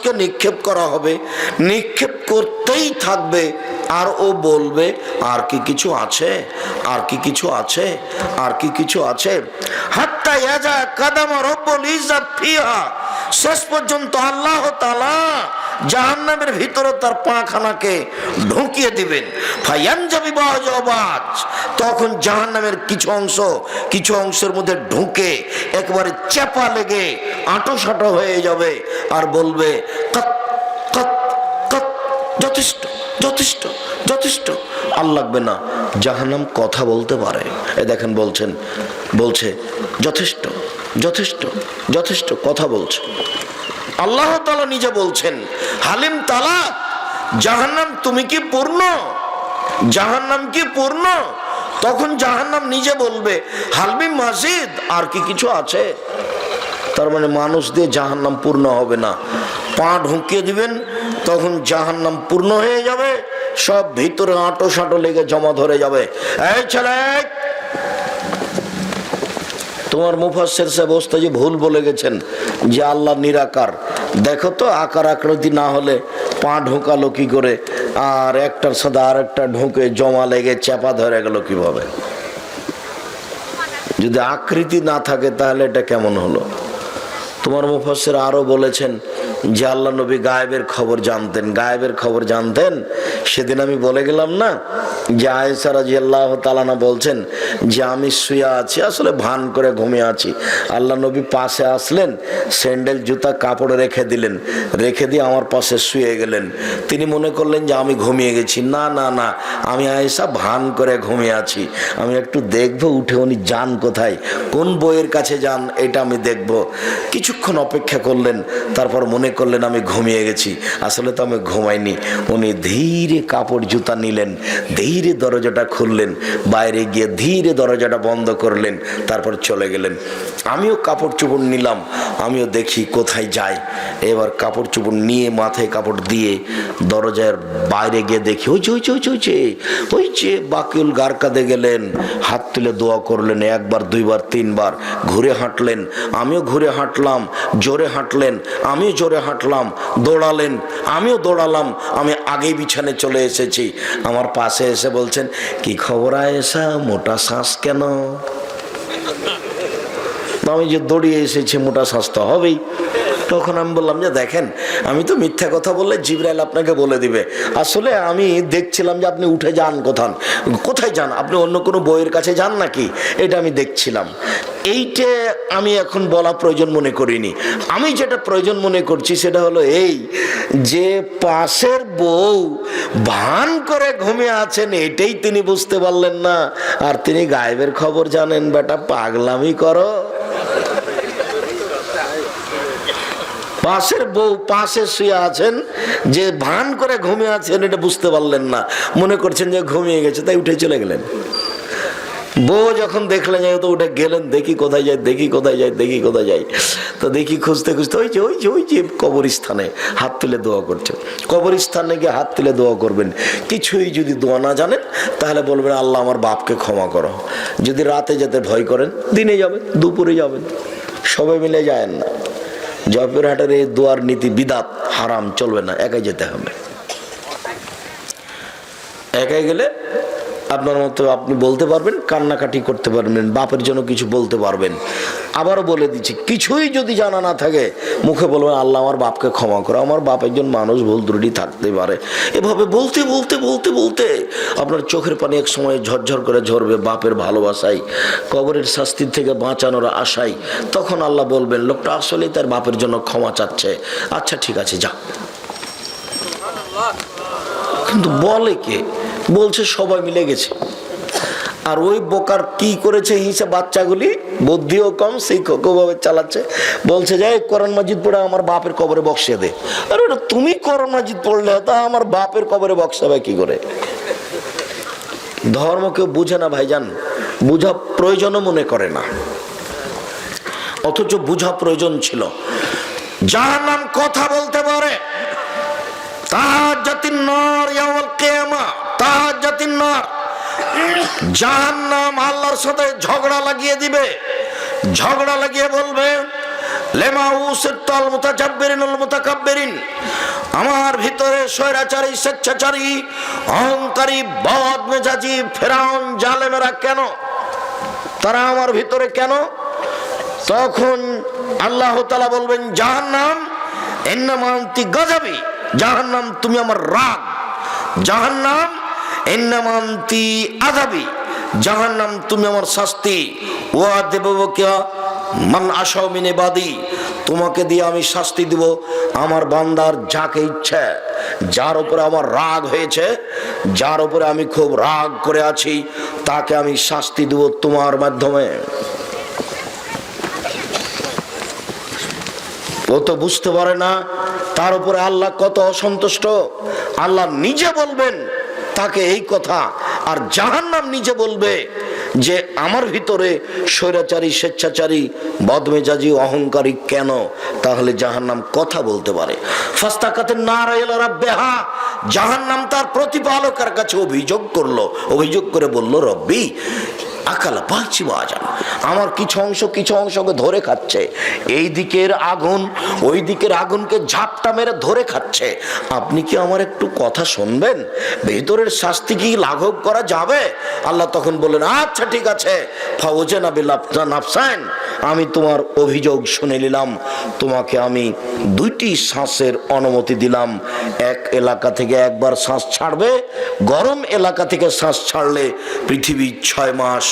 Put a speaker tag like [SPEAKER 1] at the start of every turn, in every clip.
[SPEAKER 1] মানুষকে নিক্ষেপ করা হবে, নিক্ষেপ করতেই থাকবে। আর ও বলবে আর কি কিছু আছে, আর কি কিছু আছে, আর কি কিছু আছে। হাত্তা ইয়াজা কাদাম রব্বুল ইজ্জাত ফিহা, শেষ পর্যন্ত আল্লাহ তাআলা জাহান্নামের ভিতরে তার পাখানাকে ঢুকিয়ে দিবেন। ফায়ানজাবি বাজ, তখন জাহান্নামের কিছু অংশের মধ্যে ঢুকে একবারে চাপা লেগে আঁটো হয়ে যাবে আর বলবে কত কত কত, যথেষ্ট যথেষ্ট যথেষ্ট, আর লাগবে না। জাহান্নাম কথা বলতে পারে। এ দেখেন বলছে যথেষ্ট যথেষ্ট যথেষ্ট, কথা বলছে। আল্লাহ তাআলা নিজে বলছেন হালিম তালা, জাহান্নাম তুমি কি পূর্ণ, জাহান্নাম কি পূর্ণ? তখন জাহান্নাম নিজে বলবে হালমি মাজিদ, আর কি কিছু আছে। তার মানে মানুষ দিয়ে জাহান্নাম পূর্ণ হবে না। পা ঢুকিয়ে দিবেন, তখন জাহান্নাম পূর্ণ হয়ে যাবে, সব ভিতরে আঁটো সাঁটো লেগে জমা ধরে যাবে। এই ছেলে, তোমার মুফাসসির সাহেব ওস্তাদ ভুল বলে গেছেন যে আল্লাহ নিরাকার। দেখো তো আকার আকৃতি না হলে পা ঢোকালো কি করে, আর একটার সাথে আর একটা ঢুকে জমা লেগে চাপা ধরে গেল কিভাবে? যদি আকৃতি না থাকে তাহলে এটা কেমন হলো? তোমার মুফাসসির আরো বলেছেন যে আল্লাহ নবী গায়েবের খবর জানতেন, গায়েবের খবর জানতেন। সেদিন আমি বলে গেলাম না যে আয়েশা রাদিয়াল্লাহু তাআলা বলছেন যে আমি শুয়ে আছি, আসলে ভান করে ঘুমিয়ে আছি। আল্লাহ নবী পাশে আসলেন, স্যান্ডেল জুতা কাপড়ে রেখে দিলেন, রেখে দিয়ে আমার পাশে শুয়ে গেলেন। তিনি মনে করলেন যে আমি ঘুমিয়ে গেছি। না না না, আমি আয়েশা ভান করে ঘুমিয়ে আছি, আমি একটু দেখবো উঠে উনি যান কোথায়, কোন বইয়ের কাছে যান, এটা আমি দেখব। কিছুক্ষণ অপেক্ষা করলেন, তারপর মনে করলেন আমি ঘুমিয়ে গেছি। আসলে তো আমি ঘুমাইনি। উনি ধীরে কাপড় জুতা নিলেন, ধীরে দরজাটা খুললেন, বাইরে গিয়ে ধীরে দরজাটা বন্ধ করলেন, তারপর চলে গেলেন। আমিও কাপড় চোপড় নিলাম, আমিও দেখি কোথায় যাই। এবার কাপড় চোপড় নিয়ে মাথায় কাপড় দিয়ে দরজার বাইরে গিয়ে দেখি ওই যে বাকিউল গারকাদে গেলেন, হাত তুলে দোয়া করলেন, একবার দুইবার তিনবার, ঘুরে হাঁটলেন, আমিও ঘুরে হাঁটলাম, জোরে হাঁটলেন, আমিও জোরে হাঁটলাম, দৌড়ালেন, আমিও দৌড়ালাম, আমি আগেই বিছানে চলে এসেছি। আমার পাশে এসে বলছেন কি খবর আয়েশা, মোটা শ্বাস কেন? আমি যে দৌড়িয়ে এসেছি, মোটা শ্বাস তো হবেই। তখন আমি বললাম যে দেখেন, আমি তো মিথ্যা কথা বললে জিবরাইল আপনাকে বলে দিবে। আসলে আমি দেখছিলাম যে আপনি উঠে যান, কোথায় যান, আপনি অন্য কোনো বইয়ের কাছে যান নাকি, এটা আমি দেখছিলাম। এইটা আমি এখন বলা প্রয়োজন মনে করিনি। আমি যেটা প্রয়োজন মনে করছি সেটা হলো এই যে পাশের বউ ভান করে ঘুমিয়ে আছেন, এটাই তিনি বুঝতে পারলেন না, আর তিনি গায়েবের খবর জানেন। বেটা পাগলামি করো। পাশের বউ পাশে শুয়ে আছেন, যে ভান করে ঘুমিয়ে আছেন এটা বুঝতে পারলেন না, মনে করছেন যে ঘুমিয়ে গেছে, তাই উঠে চলে গেলেন। বউ যখন দেখলেন তো উঠে গেলেন, দেখি কোথায় যায়, দেখি কোথায় যায়, দেখি কোথায় যায়। তো দেখি খুঁজতে খুঁজতে ওই যে কবরস্থানে হাত তুলে দোয়া করছে। কবরস্থানে গিয়ে হাত তুলে দোয়া করবেন। কিছুই যদি দোয়া না জানেন তাহলে বলবেন আল্লাহ আমার বাপকে ক্ষমা করো। যদি রাতে যেতে ভয় করেন, দিনে যাবেন, দুপুরে যাবেন, সবাই মিলে যায়েন না। জয়পুরহাটের এই দোয়ার নীতি বিদাত, হারাম, চলবে না, একাই যেতে হবে। একাই গেলে আপনার মতো আপনি বলতে পারবেন, কান্নাকাটি করতে পারবেন, বাপের জন্য কিছু বলতে পারবেন। আবারও বলে দিচ্ছি, কিছুই যদি জানা না থাকে মুখে বলবেন আল্লাহ আমার বাপকে ক্ষমা করো, আমার বাপ একজন মানুষ, ভুল ত্রুটি থাকতে পারে। এভাবে বলতে বলতে বলতে বলতে আপনার চোখের পানি এক সময় ঝরঝর করে ঝরবে বাপের ভালোবাসায়, কবরের শাস্তির থেকে বাঁচানোর আশায়। তখন আল্লাহ বলবেন লোকটা আসলেই তার বাপের জন্য ক্ষমা চাচ্ছে, আচ্ছা ঠিক আছে যা। কিন্তু বলে কে? বলছে সবাই মিলে গেছে। আর ওই বোকার কি করেছে হিসাব, বাচ্চাগুলি বুদ্ধিও কম, শিক্ষকও ভাবে চালাচ্ছে। বলছে যে কোরআন মাজিদ পড়ে আমার বাপের কবরে বক্সিয়ে দে। আরে ওটা তুমি কোরআন মাজিদ পড়লে তা আমার বাপের কবরে বক্সাবে কি করে? ধর্ম কেউ বুঝে না ভাইজান, বুঝা প্রয়োজনও মনে করে না, অথচ বুঝা প্রয়োজন ছিল। জাহান্নাম কথা বলতে পারে, তাহাজ্জাতিন নার ইয়াউমাল কিয়ামা, তাহাজ্জাতিন নার। জাহান্নাম আল্লাহর সাথে ঝগড়া লাগিয়ে দিবে, ঝগড়া লাগিয়ে বলবে লেমাউসিত্তাল মুতাজাব্বিরিনুল মুতাকাব্বিরিন, আমার ভিতরে স্বৈরাচারী, স্বেচ্ছাচারী, অহংকারী, বদমেজাজি ফেরাউন জালেমেরা কেন? তারা আমার ভিতরে কেন? তখন আল্লাহ তাআলা বলবেন, জাহান্নাম ইন্নামা আনতি গাযাবি, জাহান্নাম তুমি আমার রাগ, জাহান্নাম ইন্নামা আনতি আযাবি, জাহান্নাম তুমি আমার শাস্তি, ওয়া দেবুকা মান আশাউ মিন ইবাদি, তোমাকে দিয়ে আমি শাস্তি দিব আমার বান্দার যাকে ইচ্ছে, যার উপরে আমার রাগ হয়েছে, যার উপরে আমি খুব রাগ করে আছি, তাকে আমি শাস্তি দেব তোমার মাধ্যমে। ও তো বুঝতে পারে না তার উপরে আল্লাহ কত অসন্তুষ্ট। আল্লাহ নিজে বলবেন তাকে এই কথা, আর জাহান্নাম নিজে বলবে যে আমার ভিতরে স্বৈরাচারী, স্বেচ্ছাচারী, বদমেজাজি, অহংকারী কেন? তাহলে জাহান্নাম কথা বলতে পারে। ফাস্তাকাতিন নার ইলা রাব্বিহা, জাহান্নাম তার প্রতিপালকের কাছে অভিযোগ করলো, অভিযোগ করে বলল, রব্বি আকালা পাচ্ছি বাজান, আমার কিছু অংশকে ধরে খাচ্ছে, এই দিকের আগুন ওই দিকের আগুনকে ঝাপটা মেরে ধরে খাচ্ছে, আপনি কি আমার একটু কথা শুনবেন? ভেতরের শাস্তি কি লাঘব করা যাবে? আল্লাহ তখন বললেন, আচ্ছা ঠিক আছে, ফাওজানা বিলাফনা নাফসান, আমি তোমার অভিযোগ শুনে নিলাম, তোমাকে আমি 2টি শ্বাসের অনুমতি দিলাম। এক এলাকা থেকে একবার শ্বাস ছাড়বে, গরম এলাকা থেকে শ্বাস ছাড়লে পৃথিবী 6 মাস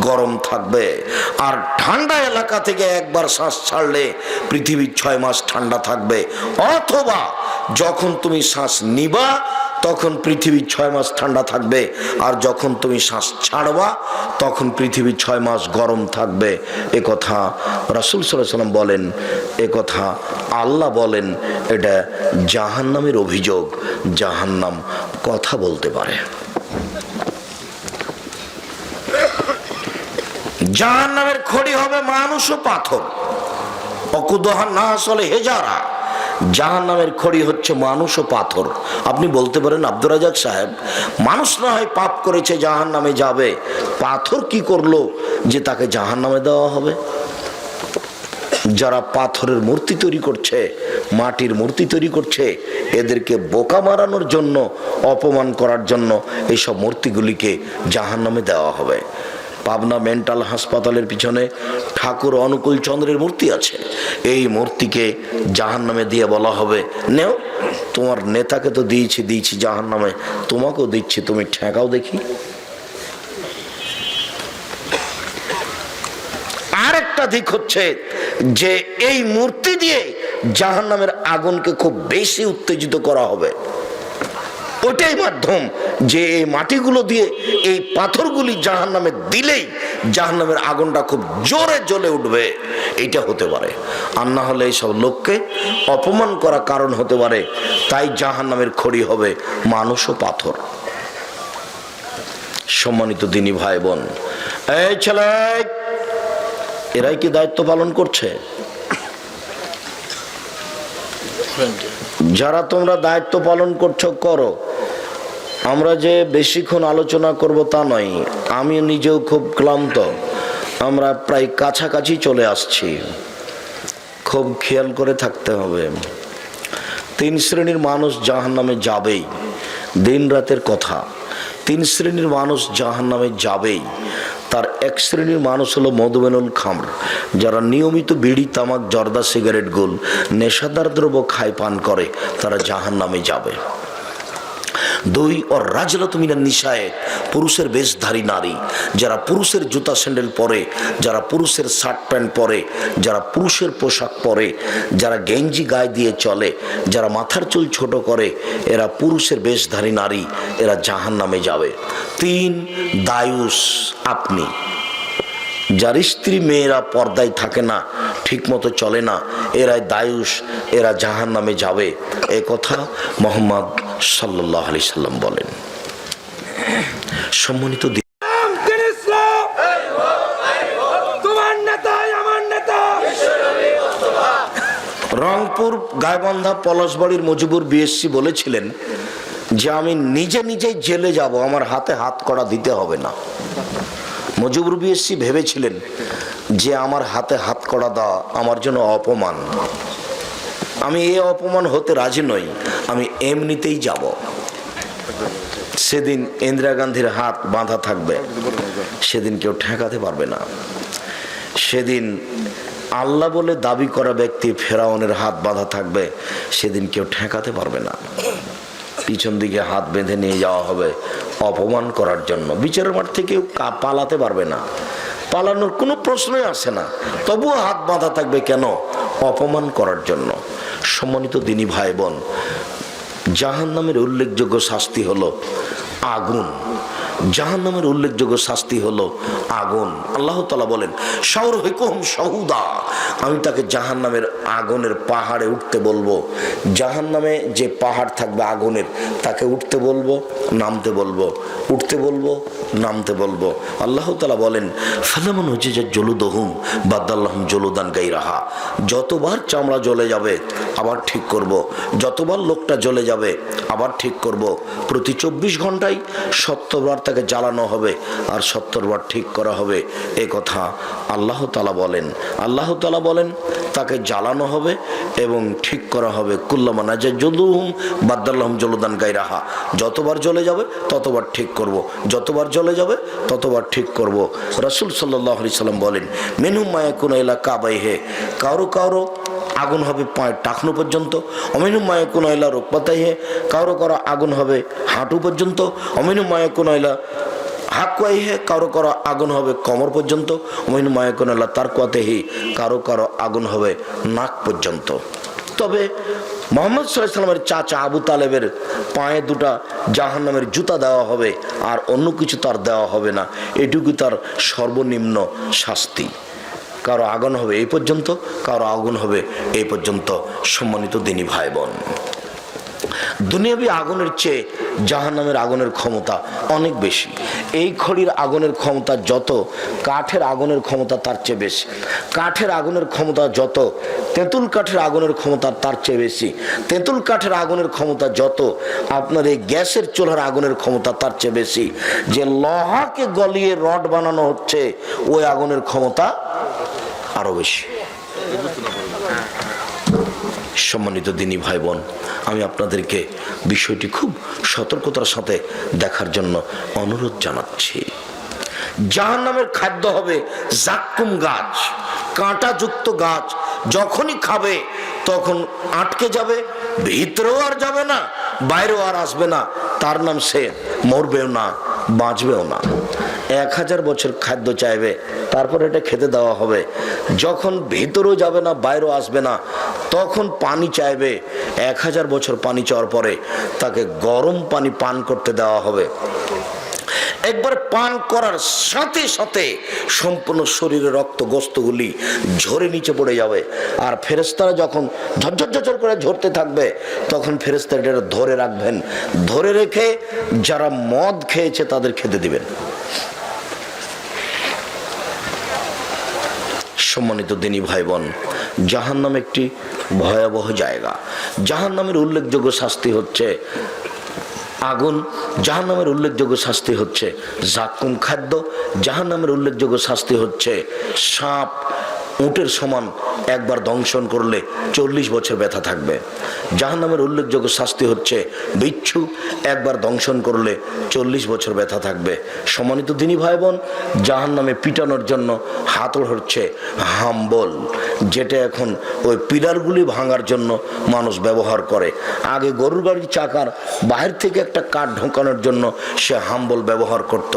[SPEAKER 1] গরম থাকবে, আর ঠান্ডা এলাকা থেকে একবার শ্বাস ছাড়লে পৃথিবী 6 মাস ঠান্ডা থাকবে। অথবা যখন তুমি শ্বাস নিবা তখন পৃথিবী 6 মাস ঠান্ডা থাকবে, আর যখন তুমি শ্বাস ছাড়বা তখন পৃথিবী 6 মাস গরম থাকবে। এ কথা রাসূল সাল্লাল্লাহু আলাইহি ওয়াসাল্লাম বলেন, এ কথা আল্লাহ বলেন। এটা জাহান্নামের অভিযোগ, জাহান্নাম কথা বলতে পারে। জাহান্নামের খড়ি হবে মানুষ ও পাথর, অকুদহা নাস ওয়াল হিজারা, জাহান্নামের খড়ি হচ্ছে মানুষ ও পাথর। আপনি বলতে পারেন, আব্দুর রাজ্জাক সাহেব, মানুষ না হয় পাপ করেছে জাহান্নামে যাবে, পাথর কি করলো যে তাকে জাহান্নামে দেওয়া হবে? যারা পাথরের মূর্তি তৈরি করছে, মাটির মূর্তি তৈরি করছে, এদেরকে বোকা মারানোর জন্য, অপমান করার জন্য এইসব মূর্তিগুলিকে জাহান্নামে দেওয়া হবে। পাবনা মেন্টাল হাসপাতালের পিছনে ঠাকুর অনুকূল চন্দ্রের মূর্তি আছে, এই মূর্তিকে জাহান্নামে দিয়ে বলা হবে, নেও, তোমার নেতাকে তো দিয়েছি জাহান্নামে, তোমাকেও দিচ্ছি, তুমি ঠেকাও দেখি। আরেকটা দিক হচ্ছে যে এই মূর্তি দিয়ে জাহান্নামের আগুনকে খুব বেশি উত্তেজিত করা হবে। ওটাই মাধ্যম যে এই মাটিগুলো দিয়ে এই পাথরগুলি জাহান্নামে দিলেই জাহান্নামের আগুনটা খুব জোরে জ্বলে উঠবে, এইটা হতে পারে। আর না হলে এইসব লোককে অপমান করা কারণ হতে পারে, তাই জাহান্নামের খড়ি হবে মানুষ ও পাথর। সম্মানিত দিনী ভাই বোন, এই ছেলে, এরাই কি দায়িত্ব পালন করছে? যারা তোমরা দায়িত্ব পালন করছো করো, আমরা যে বেশিক্ষণ আলোচনা করব তা নয়, আমি নিজেও খুব ক্লান্ত, আমরা প্রায় কাছাকাছি চলে আসছি, খুব খেয়াল করে থাকতে হবে। 3 শ্রেণীর মানুষ জাহান্নামে যাবেই, দিন রাতের কথা। 3 শ্রেণীর মানুষ জাহান্নামে যাবেই। তার 1 শ্রেণীর মানুষ হলো মধুমেনুল খামর, যারা নিয়মিত বিড়ি, তামাক, জর্দা, সিগারেট, গোল, নেশাদার দ্রব্য খায়, পান করে, তারা জাহান্নামে যাবে। 2 ওর রাজলাতু মিনান নিসায়ে, পুরুষের বেশধারী নারী, যারা পুরুষের জুতা স্যান্ডেল পরে, যারা পুরুষের শার্ট প্যান্ট পরে, যারা পুরুষের পোশাক পরে, যারা গেঞ্জি গায়ে দিয়ে চলে, যারা মাথার চুল ছোট করে, এরা পুরুষের বেশধারী নারী, এরা জাহান্নামে যাবে। 3 দায়ুস, আপনি যার স্ত্রী মেয়েরা পর্দায় থাকে না, ঠিক মতো চলে না, এরাই দায়ুস, এরা জাহান্নামে যাবে। এ কথা মুহাম্মদ সাল্লাল্লাহু আলাইহি সাল্লাম বলেন। সম্মানিত রংপুর গাইবান্ধা পলাশবাড়ির মুজিবুর বিএসসি বলেছিলেন যে আমি নিজেই জেলে যাব, আমার হাতে হাত কড়া দিতে হবে না। মুজিবুর বিএসসি ভেবেছিলেন যে আমার হাতে হাত কড়া দেওয়া আমার জন্য অপমান, আমি এই অপমান হতে রাজি নই, আমি এমনিতেই যাব। সেদিন ইন্দিরা গান্ধীর হাত বাঁধা থাকবে, সেদিন কেউ ঠেকাতে পারবে না। সেদিন আল্লাহ বলে দাবি করা ব্যক্তি ফেরাউনের হাত বাঁধা থাকবে, সেদিন কেউ ঠেকাতে পারবে না। পিছন দিকে হাত বেঁধে নিয়ে যাওয়া হবে অপমান করার জন্য। বিচারের মাঠ থেকে কেউ পালাতে পারবে না, পালানোর কোনো প্রশ্নই আসে না। তবুও হাত বাঁধা থাকবে কেন? অপমান করার জন্য। সম্মানিত দিনী ভাই বোন, জাহান্নামের উল্লেখযোগ্য শাস্তি হলো আগুন। জাহান্নামের উল্লেখযোগ্য শাস্তি হলো আগুন। আল্লাহ তাআলা বলেন শাওরহিকুম শাহুদা, আমি তাকে জাহান্নামের আগুনের পাহাড়ে উঠতে বলবো। জাহান্নামে যে পাহাড় থাকবে আগুনের, তাকে উঠতে বলবো, নামতে বলবো, উঠতে বলবো, নামতে বলবো। আল্লাহ তাআলা বলেন ফালামান হুজিজা জুলুদুহুম বাদাল্লাহুম জুলুদান গায়রাহা, যতবার চামড়া জ্বলে যাবে আবার ঠিক করব, যতবার লোকটা জ্বলে যাবে আবার ঠিক করব। প্রতি 24 ঘন্টায় 70 বার তাকে জ্বালানো হবে আর 70 বার ঠিক করা হবে। এ কথা আল্লাহ তাআলা বলেন। আল্লাহ তাআলা বলেন তাকে জ্বালানো হবে এবং ঠিক করা হবে। কুল্লামা নাজাজুলুহুম বাদাল্লাহুম জুলুদান গায়রাহা, যতবার জ্বলে যাবে ততবার ঠিক করব, যতবার জ্বলে যাবে ততবার ঠিক করব। রাসূল সাল্লাল্লাহু আলাইহি সাল্লাম বলেন মিনহুম মা ইয়াকুনু ইলা কাবাইহি, কারো কারো আগুন হবে পায়ের টাকনো পর্যন্ত। অমিনু মায়াকুন আইলা রোকপাতাইহে, কারো কারো আগুন হবে হাঁটু পর্যন্ত। অমিনু মায়াকুন আইলা হাকুয়াইহে, কারো কারো আগুন হবে কোমর পর্যন্ত। অমিনু মায়াকুন আইলা তারকুয়াতেহি, কারো কারো আগুন হবে নাক পর্যন্ত। তবে মুহাম্মদ সাল্লাল্লাহু আলাইহি সাল্লামের চাচা আবু তালেবের পায়ে দুটা জাহান্নামের জুতা দেওয়া হবে, আর অন্য কিছু তার দেওয়া হবে না। এটুকু তার সর্বনিম্ন শাস্তি। কারো আগুন হবে এই পর্যন্ত, কারো আগুন হবে এই পর্যন্ত। সম্মানিত দিনী ভাই বোন, দুনিয়াবি আগুনের চেয়ে জাহান্নামের আগুনের ক্ষমতা অনেক বেশি। এই খড়ির আগুনের ক্ষমতা যত, কাঠের আগুনের ক্ষমতা তার চেয়ে বেশি। কাঠের আগুনের ক্ষমতা যত, তেঁতুল কাঠের আগুনের ক্ষমতা তার চেয়ে বেশি। তেঁতুল কাঠের আগুনের ক্ষমতা যত, আপনার এই গ্যাসের চুলার আগুনের ক্ষমতা তার চেয়ে বেশি। যে লোহাকে গলিয়ে রড বানানো হচ্ছে, ওই আগুনের ক্ষমতা আরো বেশি। সম্মানিত দিনী ভাই বোন, আমি আপনাদেরকে বিষয়টি খুব সতর্কতার সাথে দেখার জন্য অনুরোধ জানাচ্ছি। জাহান্নামের খাদ্য হবে জাক্কুম গাছ, কাঁটাযুক্ত গাছ। যখনই খাবে তখন আটকে যাবে, ভিতরেও আর যাবে না, বাইরেও আর আসবে না। তার নাম সে মরবেও না, বাঁচবেও না। 1000 বছর খাদ্য চাইবে, তারপর এটা খেতে দেওয়া হবে। যখন ভিতরেও যাবে না, বাইরেও আসবে না, তখন পানি চাইবে। 1000 বছর পানি চাওয়ার পরে তাকে গরম পানি পান করতে দেওয়া হবে। একবার পান করার সাথে সাথে সম্পূর্ণ শরীরের রক্ত গোস্তগুলি ঝরে নিচে পড়ে যাবে। আর ফেরেশতারা যখন ঝরঝর ঝরঝর করে ঝরতে থাকবে, তখন ফেরেশতারা এটা ধরে রাখবেন, ধরে রেখে যারা মদ খেয়েছে তাদের খেতে দিবেন। সম্মানিত দিনী ভাই বোন, জাহান্নাম একটি ভয়াবহ জায়গা। জাহান্নামের উল্লেখযোগ্য শাস্তি হচ্ছে আগুন। জাহান্নামের উল্লেখযোগ্য শাস্তি হচ্ছে জাক্কুম খাদ্য। জাহান্নামের উল্লেখযোগ্য শাস্তি হচ্ছে সাপ। উটের সমান একবার দংশন করলে 40 বছর ব্যথা থাকবে। জাহান্নামের উল্লেখযোগ্য শাস্তি হচ্ছে বিচ্ছু। একবার দংশন করলে 40 বছর ব্যথা থাকবে। সম্মানিত দিনী ভাই বোন, জাহান্নামে পিটানোর জন্য হাতড় হচ্ছে হাম্বল, যেটা এখন ওই পিলারগুলি ভাঙার জন্য মানুষ ব্যবহার করে। আগে গরুর গাড়ির চাকার বাহির থেকে একটা কাঠ ঢোকানোর জন্য সে হাম্বল ব্যবহার করত।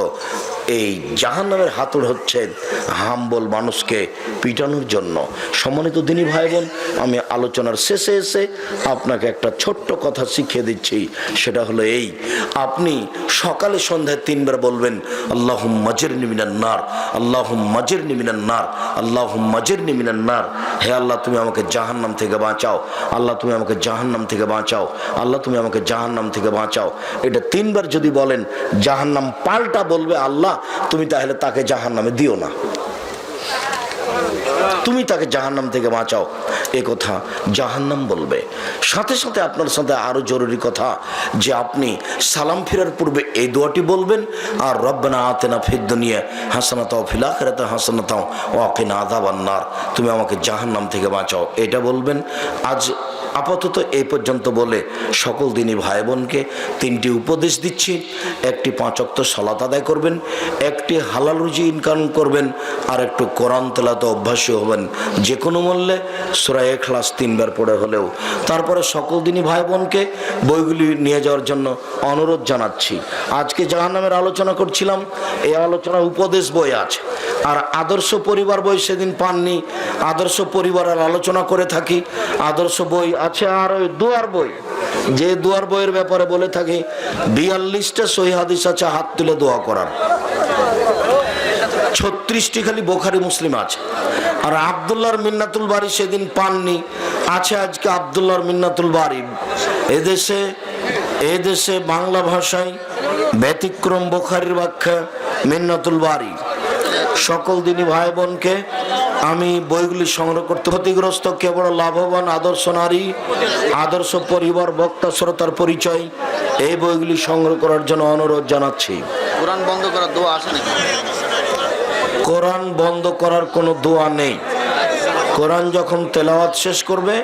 [SPEAKER 1] এই জাহান্নামের হাতড় হচ্ছে হাম্বল, মানুষকে পিটানোর জন্য। সম্মানিত দিনী ভাই বোন, আমি আলোচনার শেষে এসে আপনাকে একটা ছোট্ট কথা শিখিয়ে দিচ্ছি। সেটা হলো এই, আপনি সকালে সন্ধ্যায় 3 বার বলবেন আল্লাহুম্মা জিরনি মিনান নার, আল্লাহুম্মা জিরনি মিনান নার, আল্লাহুম্মা জিরনি মিনান নার। হে আল্লাহ, তুমি আমাকে জাহান্নাম থেকে বাঁচাও। আল্লাহ, তুমি আমাকে জাহান্নাম থেকে বাঁচাও। আল্লাহ, তুমি আমাকে জাহান্নাম থেকে বাঁচাও। এটা 3 বার যদি বলেন, জাহান্নাম পাল্টা বলবে আল্লাহ তুমি তাহলে তাকে জাহান্নামে দিও না। তুমি তাকে জাহান্নাম থেকে বাঁচাও, এ কথা জাহান্নাম বলবে। সাথে সাথে আপনার সাথে আরো জরুরি কথা যে আপনি সালাম ফেরার পূর্বে এই দোয়াটি বলবেন, আর রব্বানা আতিনা ফিদ দুনিয়া হাসানাতাও ওয়া ফিল আখিরাতি হাসানাতাও ওয়া কিনা আযাবান নার, তুমি আমাকে জাহান্নাম থেকে বাঁচাও, এটা বলবেন। আজ আপাতত এই পর্যন্ত বলে সকল দিনই ভাই বোনকে তিনটি উপদেশ দিচ্ছি। একটি 5 ওয়াক্ত সালাত আদায় করবেন, একটি হালাল রুজি ইনকাম করবেন, আর একটু কোরআন তেলাওয়াতে অভ্যাসী হবেন যে কোনো মূল্যে, সূরা ইখলাস 3 বার পড়ে হলেও। তারপরে সকল দিনই ভাই বোনকে বইগুলি নিয়ে যাওয়ার জন্য অনুরোধ জানাচ্ছি। আজকে জাহান্নামের আলোচনা করছিলাম, এই আলোচনা উপদেশ বই আছে, আর আদর্শ পরিবার বই সেদিন পাননি। আদর্শ পরিবারের আলোচনা করে থাকি, আদর্শ বই আছে, আর ওই দুয়ার বই, যে দুয়ার বইয়ের ব্যাপারে বলে থাকি 42টা সহিহ হাদিস আছে হাত তুলে দোয়া করার, 36টি খালি বুখারী মুসলিম আছে। আর আব্দুল্লাহর মিন্নাতুল বাড়ি সেদিন পাননি, আছে আজকে আব্দুল্লাহর মিন্নাতুল বাড়ি। এদেশে বাংলা ভাষায় ব্যতিক্রম বুখারীর ব্যাখ্যা মিন্নাতুল বাড়ি। সকল দিনই ভাই বোনকে আমি বইগুলি সংগ্রহ করতে, ক্ষতিগ্রস্ত কেবল লাভবান আদর্শ নারী, আদর্শ পরিবার, বক্তা শ্রোতার পরিচয়, এই বইগুলি সংগ্রহ করার জন্য অনুরোধ জানাচ্ছি।
[SPEAKER 2] কোরআন বন্ধ করার দোয়া আছে নাকি?
[SPEAKER 1] কোরআন বন্ধ করার কোনো দোয়া নেই। কোরআন যখন তেলাওয়াত শেষ করবে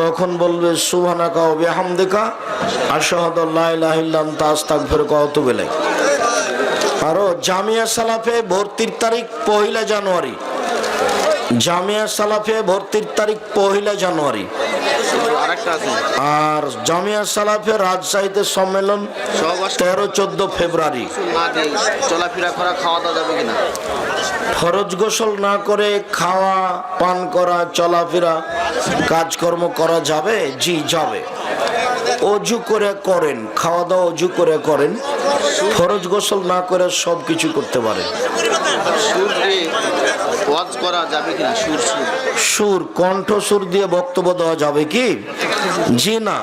[SPEAKER 1] তখন বলবে সুবহানাকা ওয়া বিহামদিকা আশহাদু আল্লা ইলাহা ইল্লা আনতা আস্তাগফিরুকা ওয়া আতুবু ইলাইক। আরো জামিয়া সালাফে ভর্তির তারিখ 1 জানুয়ারি, জামিয়া সালাফে ভর্তির তারিখ 1 জানুয়ারি। আর জামিয়া সালাফে রাজশাহীতে সম্মেলন 13-14 ফেব্রুয়ারি।
[SPEAKER 2] চলাফেরা করা, খাওয়া দাওয়া যাবে কিনা?
[SPEAKER 1] ফরজ গোসল না করে খাওয়া পান করা, চলাফেরা, কাজকর্ম করা যাবে? জি যাবে। অজু করে করেন, খাওয়া দাওয়া অজু করে করেন, ফরজ গোসল না করে সব কিছু করতে পারেন। সুর কণ্ঠসুর দিয়ে বক্তব্য দেওয়া যাবে কি? জি না,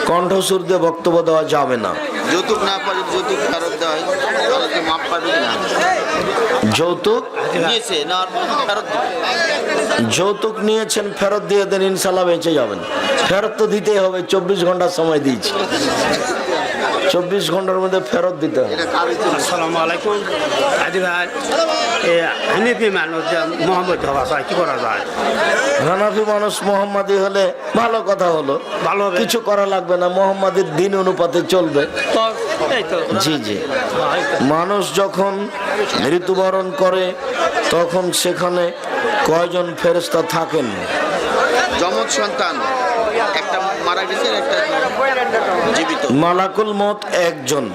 [SPEAKER 1] কণ্ঠসুর দিয়ে বক্তব্য দেওয়া যাবে না।
[SPEAKER 2] যৌতুক না পারে, যৌতুক ফেরত দেওয়া হয়, তাহলে কি মাপ পাবে কিনা?
[SPEAKER 1] যৌতুক
[SPEAKER 2] নিয়েছে না, ফেরত দিবে।
[SPEAKER 1] যৌতুক নিয়েছেন, ফেরত দিয়ে দেন, ইনশাল্লাহ বেঁচে যাবেন। ফেরত তো দিতেই হবে, 24 ঘন্টা সময় দিয়েছি, 24 ঘন্টার মধ্যে ফেরত দিতে হবে।
[SPEAKER 3] আসসালামু আলাইকুম। আজি ভাই, হানিফি মানুষ মোহাম্মদ হওয়া চাই, কি করা যায়?
[SPEAKER 1] হানাফি মানুষ মোহাম্মদী হলে ভালো কথা হলো,
[SPEAKER 3] ভালো হবে,
[SPEAKER 1] কিছু করা লাগবে না, মোহাম্মদের দিন অনুপাতে চলবে। জি জি। মানুষ যখন মৃত্যুবরণ করে তখন সেখানে কয়জন ফেরেশতা থাকেন?
[SPEAKER 2] যমজ সন্তান একটা মারা গেছে, একটা জীবিত।
[SPEAKER 1] মালাকুল মউত একজন,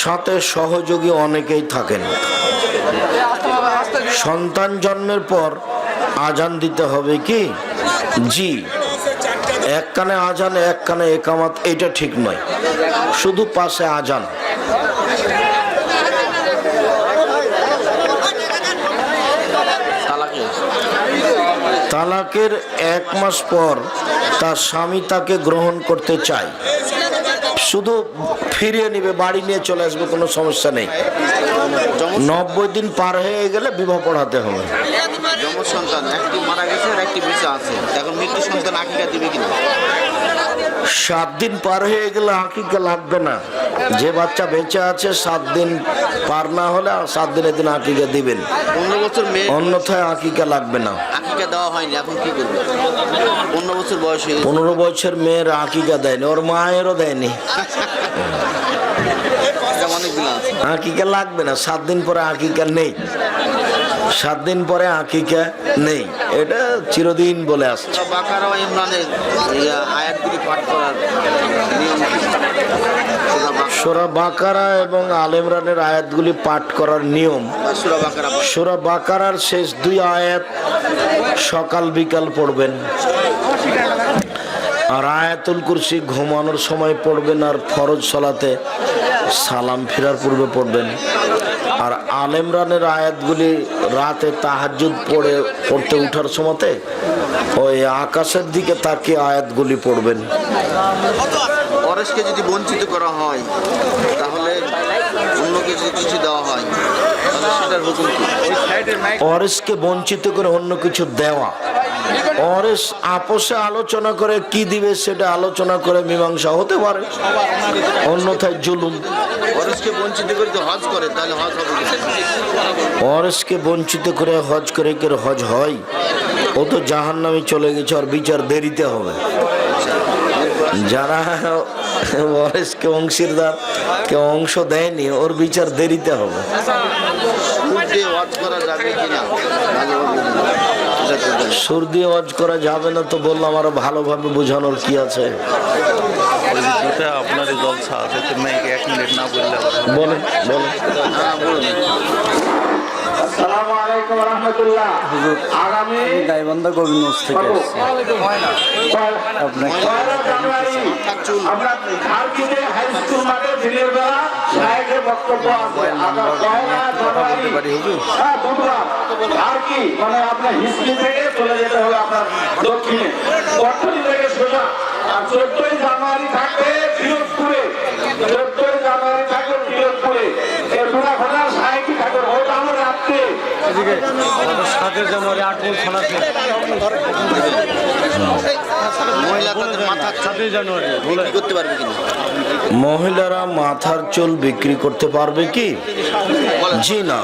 [SPEAKER 1] সাথে সহযোগী অনেকেই থাকেন। সন্তান জন্মের পর আজান দিতে হবে কি? জি। এক কানে আজান, এক কানে একামত, এটা ঠিক নয়, শুধু পাশে আজান। তালাকের 1 মাস পর তার স্বামী তাকে গ্রহণ করতে চায়, শুধু ফিরিয়ে নিবে, বাড়ি নিয়ে চলে আসবে, কোনো সমস্যা নেই। 90 দিন পার হয়ে গেলে বিবাহ পড়াতে হবে।
[SPEAKER 2] যমজ সন্তান একটি মারা গেছে আর একটি বেঁচে আছে, এখন মৃত্যু সন্তান আকিকা দিবে কিনা?
[SPEAKER 1] 7 দিন পার হয়ে গেলে আকিকা লাগবে না। যে বাচ্চা বেঁচে আছে 7 দিন পার না হলে 7 দিনের দিন আকিকা দিবেন,
[SPEAKER 2] 15 বছর মেয়ে,
[SPEAKER 1] অন্যথায় আকিকা লাগবে না।
[SPEAKER 2] আকিকা দেওয়া হয়নি, এখন কি করবে? 15 বছর বয়স হয়ে গেছে।
[SPEAKER 1] 15 বছর মেয়ের আকিকা দেয়নি, ওর মায়েরও দেয়নি, আকিকা লাগবে না। 7 দিন পরে আকিকা নেই, 7 দিন পরে আকিকা নেই, এটা চিরদিন বলে আসছে।
[SPEAKER 2] বাকারা ও ইমরানের আয়াতগুলি পাঠ করার নিয়ম কি?
[SPEAKER 1] সূরা বাকারা এবং আল ইমরানের আয়াতগুলি পাঠ করার নিয়ম, সূরা বাকারার শেষ 2 আয়াত সকাল বিকাল পড়বেন, আর আয়াতুল কুরসি ঘুমানোর সময় পড়বেন, আর ফরজ সালাতে সালাম ফেরার পূর্বে পড়বেন। আর আল ইমরানের আয়াতগুলি রাতে তাহাজ্জুদ পড়তে উঠার সময়তে ওই আকাশের দিকে তাকিয়ে আয়াতগুলি পড়বেন।
[SPEAKER 2] ওয়ারিসকে যদি বঞ্চিত করা হয় তাহলে অন্য অন্য কিছু কিছু দেওয়া হয় তাহলে সেটার হুকুম কি?
[SPEAKER 1] ওয়ারিসকে বঞ্চিত করে অন্য কিছু দেওয়া, ওয়ারিস আপোষে আলোচনা করে কি দিবে সেটা আলোচনা করে মীমাংসা হতে পারে, অন্যথায় জুলুম।
[SPEAKER 2] ওয়ারিসকে বঞ্চিত করে তো হজ করে, তাহলে হজ হবে কি?
[SPEAKER 1] ওয়ারিসকে বঞ্চিত করে হজ করে কি হজ হয়? ও তো জাহান্নামে চলে গেছে, আর বিচার দেরিতে হবে। যারা ওয়ারিসকে অংশীদার কেউ অংশ দেয়নি, ওর বিচার দেরিতে হবে।
[SPEAKER 2] সুদ দিয়ে হজ করা যাবে কিনা মাঝে মাঝে
[SPEAKER 1] সুর দিয়ে হজ করা যাবে না তো বললাম, আরো ভালোভাবে বোঝানোর কি আছে?
[SPEAKER 4] ওটা আপনার জলসা আছে, তো মেয়েকে 1 মিনিট না বললে
[SPEAKER 1] বলেন বলেন।
[SPEAKER 2] হ্যাঁ বলুন।
[SPEAKER 5] আসসালামু আলাইকুম ওয়া রাহমাতুল্লাহ। আগামী
[SPEAKER 6] গাইবান্ধা গোবিন্দগঞ্জ থেকে আসছি। আপনাকে
[SPEAKER 5] আমরা খালকিতে হাই স্কুল মাঠে দিনের বেলা সাহেবের বক্তব্য আছে। আমরা বুধবার খালকি মানে আপনার হিস্ট্রি থেকে চলে যেতে হবে আপনার দক্ষিণে, বর্তমানে থেকে সোজা। আর 14ই জানুয়ারি থাকবে ফিরোজপুরে, 14ই জানুয়ারি থাকবে ফিরোজপুরে। এর দুটা ঘটনা সাহেবই থাকবে, ওটা আমার রাত্রে
[SPEAKER 6] 7 জানুয়ারি 8 থানাতে
[SPEAKER 2] মহিলা তাদের মাথা
[SPEAKER 6] 7 জানুয়ারি
[SPEAKER 2] বিক্রি করতে পারবে কিনা?
[SPEAKER 1] মহিলারা মাথার চুল বিক্রি করতে পারবে কি? জি না,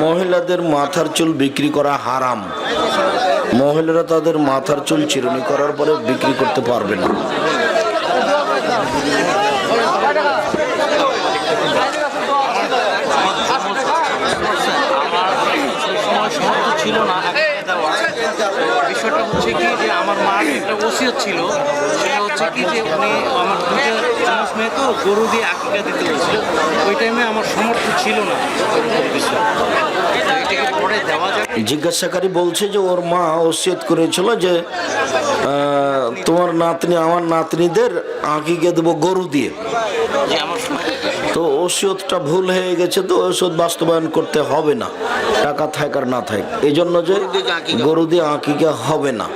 [SPEAKER 1] মহিলাদের মাথার চুল বিক্রি করা হারাম। মহিলারা তাদের মাথার চুল চিরুনি করার পরে বিক্রি করতে পারবে না।
[SPEAKER 7] ছিল না। বিষয়টা হচ্ছে কি যে আমার মার একটা ওসিয়ত ছিল, সেটা হচ্ছে কি যে উনি আমার দুটো চামচ মেয়ে তো গরু দিয়ে আকিকা দিতে হয়েছিল, ওই টাইমে আমার সামর্থ্য ছিল না। এটাকে পরে দেওয়া যাবে?
[SPEAKER 1] জিজ্ঞাসাকারী বলছে যে ওর মা ওসিয়ত করেছিল যে তোমার নাতনি আমার নাতনিদের আকিকে দেবো গরু দিয়ে,
[SPEAKER 7] যে আমার
[SPEAKER 1] তো ওসিয়তটা ভুল হয়ে গেছে, তো ওসিয়ত বাস্তবায়ন করতে হবে না, টাকা থাক আর না থাক, এই জন্য যে গরু দিয়ে আকিকা হবে না,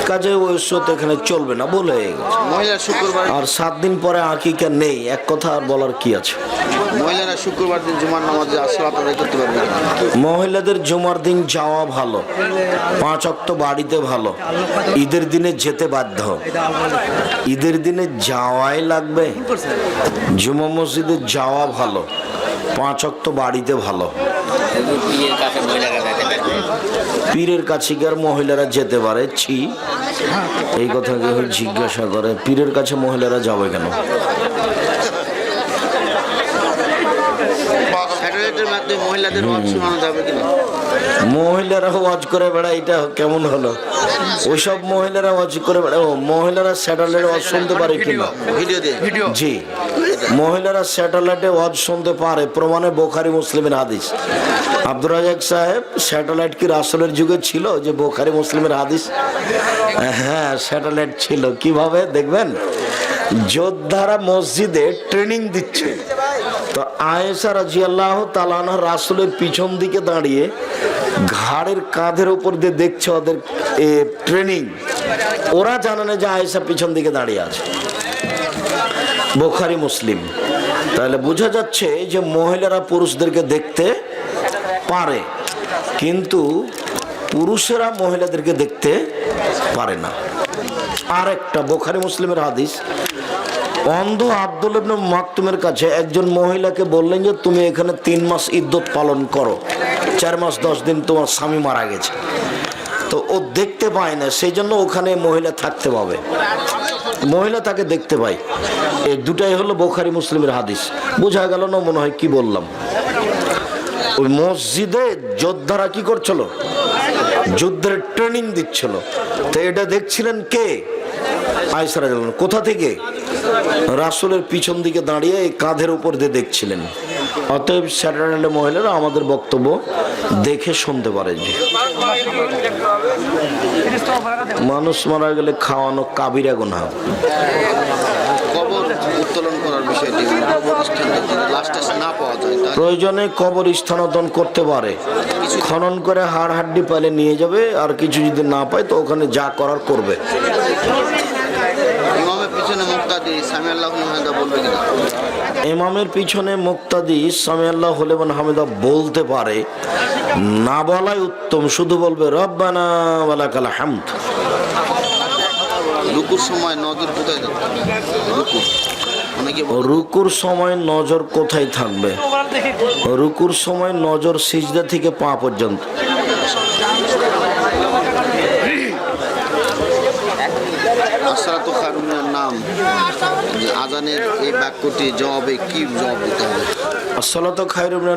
[SPEAKER 1] কাজে ওসিয়ত এখানে চলবে না, ভুল হয়ে গেছে।
[SPEAKER 2] মহিলা শুক্রবার,
[SPEAKER 1] আর 7 দিন পরে আকিকা নেই, এক কথা আর বলার কি আছে?
[SPEAKER 2] মহিলারা শুক্রবার দিন জুমার নামাজে আসলে আদায় করতে পারবে কিনা?
[SPEAKER 1] মহিলাদের জুমার দিন যাওয়া ভালো, 5 ওয়াক্ত বাড়িতে ভালো, ঈদের দিনে যেতে বাধ্য। ঈদের দিনে যাওয়াই লাগবে, জুমা মসজিদে যাওয়া ভালো, 5 ওয়াক্ত বাড়িতে ভালো। পীরের কাছে কি আর মহিলারা যেতে পারে? ছি, এই কথা কেউ জিজ্ঞাসা করে, পীরের কাছে মহিলারা যাবে কেন?
[SPEAKER 2] স্যাটেলাইটের মাধ্যমে মহিলাদের হজ শোনানো যাবে কিনা?
[SPEAKER 1] মহিলারা ওয়াজ করে বেড়ায়, এটা কেমন হলো? ওইসব মহিলারা ওয়াজ করে বেড়ায়, ও মহিলারা স্যাটেলাইটে ওয়াজ শুনতে পারে কিনা?
[SPEAKER 2] ভিডিও দিয়ে
[SPEAKER 1] জি, মহিলারা স্যাটেলাইটে ওয়াজ শুনতে পারে, প্রমাণে বোখারি মুসলিমের হাদিস। আব্দুর রাজাক সাহেব, স্যাটেলাইট কি রাসূলের যুগে ছিল যে বোখারি মুসলিমের হাদিস? হ্যাঁ, স্যাটেলাইট ছিল। কিভাবে দেখবেন? যোদ্ধারা মসজিদে ট্রেনিং দিচ্ছে, তো আয়েশা রাদিয়াল্লাহু তাআলা আনহা রাসূলের পিছন দিকে দাঁড়িয়ে ঘাড়ের কাঁধের উপর দিয়ে দেখছে ওদের ট্রেনিং। ওরা জানে না যে আয়েশা পিছন দিকে দাঁড়িয়ে আছে। বুখারী মুসলিম। তাহলে বোঝা যাচ্ছে যে মহিলারা পুরুষদেরকে দেখতে পারে, কিন্তু পুরুষেরা মহিলাদেরকে দেখতে পারে না। আর একটা বুখারী মুসলিমের হাদিস, অন্ধ আব্দুল ইবনে মাকতুমের কাছে একজন মহিলাকে বললেন যে তুমি এখানে 3 মাস ইদ্যত পালন করো, 4 মাস 10 দিন তোমার স্বামী মারা গেছে, তো ও দেখতে পায় না, সেই জন্য ওখানে মহিলা থাকতে পাবে, মহিলা তাকে দেখতে পায়। এই দুটাই হলো বুখারী মুসলিমের হাদিস। বোঝা গেল না মনে হয় কি বললাম? ওই মসজিদে যোদ্ধারা কি করছিল? যুদ্ধের ট্রেনিং দিচ্ছিল, তো এটা দেখছিলেন কে? আয়েশা রাদিয়াল্লাহু আনহা। কোথা থেকে? রাসূলের পিছন দিকে দাঁড়িয়ে এই কাঁধের উপর দিয়ে দেখছিলেন। অতএব স্যাটেলাইটে মহিলারা আমাদের বক্তব্য দেখে শুনতে পারে। যে মানুষ মারা গেলে খাওয়ানো কাবিরা গুনাহ।
[SPEAKER 2] কবর উত্তোলন করার বিষয়টি, কবরস্থানে লাশটা না পাওয়া যায়, তাহলে
[SPEAKER 1] প্রয়োজনে কবর স্থানান্তর করতে পারে, খনন করে হাড় হাড্ডি পাইলে নিয়ে যাবে, আর কিছু যদি না পায় তো ওখানে যা করার করবে।
[SPEAKER 2] ইমামের পিছনে মুক্তাদি মুক্তাদি সামি আল্লাহ হামিদা বলবে কিনা?
[SPEAKER 1] ইমামের পিছনে মুক্তাদি সামি আল্লাহু লিমান হামিদা বলতে পারে, না বলাই উত্তম, শুধু বলবে রব্বানা ওয়া লাকাল হামদ।
[SPEAKER 2] রুকুর সময় নজর কোথায় যাবে? রুকু অনেকে
[SPEAKER 1] রুকুর সময় নজর কোথায় থাকবে? রুকুর সময় নজর সিজদা থেকে পা পর্যন্ত।
[SPEAKER 2] আসসালাতু খায়রুম মিনান নাম, যে আজানের এই বাক্যটি জবাবে কি জবাব দিতে হবে?
[SPEAKER 1] আসসালাতু খায়রুম